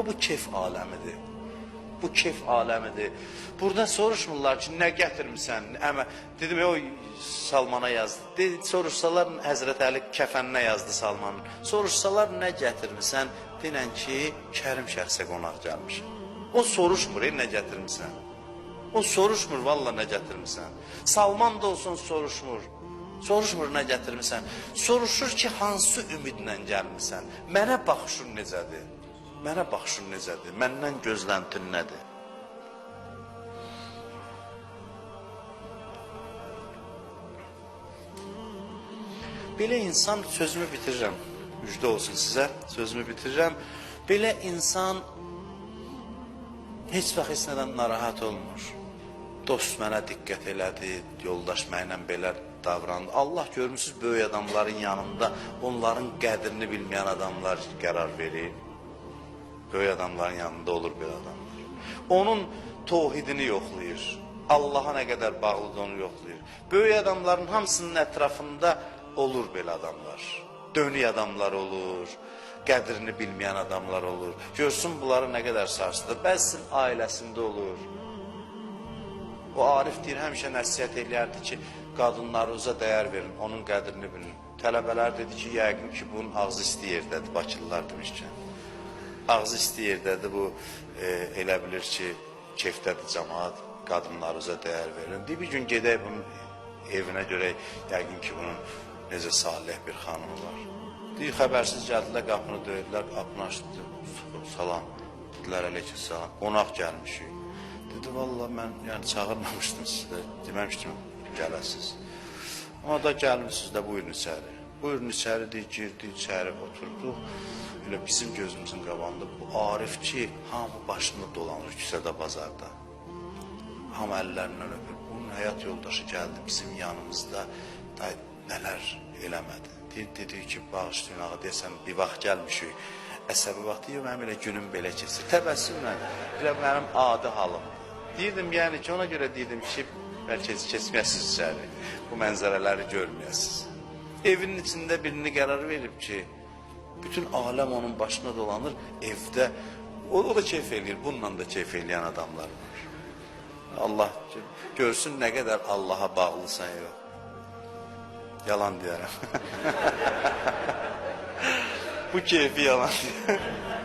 Bu keyf aləmidir. Bu keyf aləmidir. Burada soruşmurlar ki, nə gətirmirsən? Dedim, o Salmana yazdı. Soruşsalar, Həzrət Əli kəfəninə yazdı Salmanın. Soruşsalar, nə gətirmirsən? Denən ki, Kərim şəxsə qonaq gəlmiş. O soruşmur, nə gətirmirsən? O soruşmur, valla nə gətirmirsən? Salman da olsun soruşmur. Soruşmur, nə gətirmirsən? Soruşur ki, hansı ümidlə gəlmirsən? Mənə baxışın necədir? Mənə baxışın necədir? Məndən gözləntin nədir? Belə insan, sözümü bitirirəm, müjdə olsun sizə, sözümü bitirirəm. Belə insan heç vaxt heç nədən narahat olmur. Dost mənə diqqət elədi, yoldaş mənlə belə davrandı. Allah görmürsünüz, böyük adamların yanında onların qədrini bilməyən adamlar qərar verir. Böyük adamların yanında olur belə adamlar. Onun tohidini yoxlayır. Allah'a nə qədər bağlıdır onu yoxlayır. Böyük adamların hamısının ətrafında olur belə adamlar. Dönük adamlar olur, qədrini bilməyən adamlar olur. Görsün bunları nə qədər sarsıdır. Bəzisinin ailəsində olur. O Arif deyir, həmişə nəsiyyət eləyərdi ki, qadınlarınıza dəyər verin, onun qədrini bilin. Tələbələr dedi ki, yəqin ki, bunun ağzı isti yerdədir, Bakılılar demişkən. Ağzı isti yerdədir, bu elə bilir ki, keyfdədir cəmaat, qadınlarınıza dəyər verin. Deyir, bir gün gedək bunun evinə görək, yəqin ki, bunun necə salih bir xanımı var. Deyir, xəbərsiz gəldilər, qapını döydülər, qapını açdı, salam, dedilər, əleykum salam, qonaq gəlmişik. Dedi, valla mən çağırmamışdım sizdə, deməmişdim gələsiz. Ama da gəlmişsiniz də buyurun içəri. Buyurun içəri deyir, girdi içəri, oturduq. Elə bizim gözümüzün qabağında bu Arif ki, hamı başını dolanır küçədə, bazarda. Hamı əllərindən öpür. Bunun həyat yoldaşı gəldi bizim yanımızda da nələr eləmədi. Dedi ki, bağışlayın ağa, deyəsən bir vaxt gəlmişik. Əsəbi vaxtı yox, mənim elə günüm belə keçir. Təbəssümlə, elə mənim adi halımdır. Deyirdim, yəni ki, ona görə deyirdim ki, bəlkə keçməyəsiniz içəri, bu mənzərələri görməyəsiniz. Evinin içində birini qərar verib ki, bütün aləm onun başına dolanır, evdə, o da keyf eləyir, bununla da keyf eləyən adamlar var. Allah görsün nə qədər Allaha bağlısan yox. Yalan deyərəm. Bu keyfi yalan deyərəm.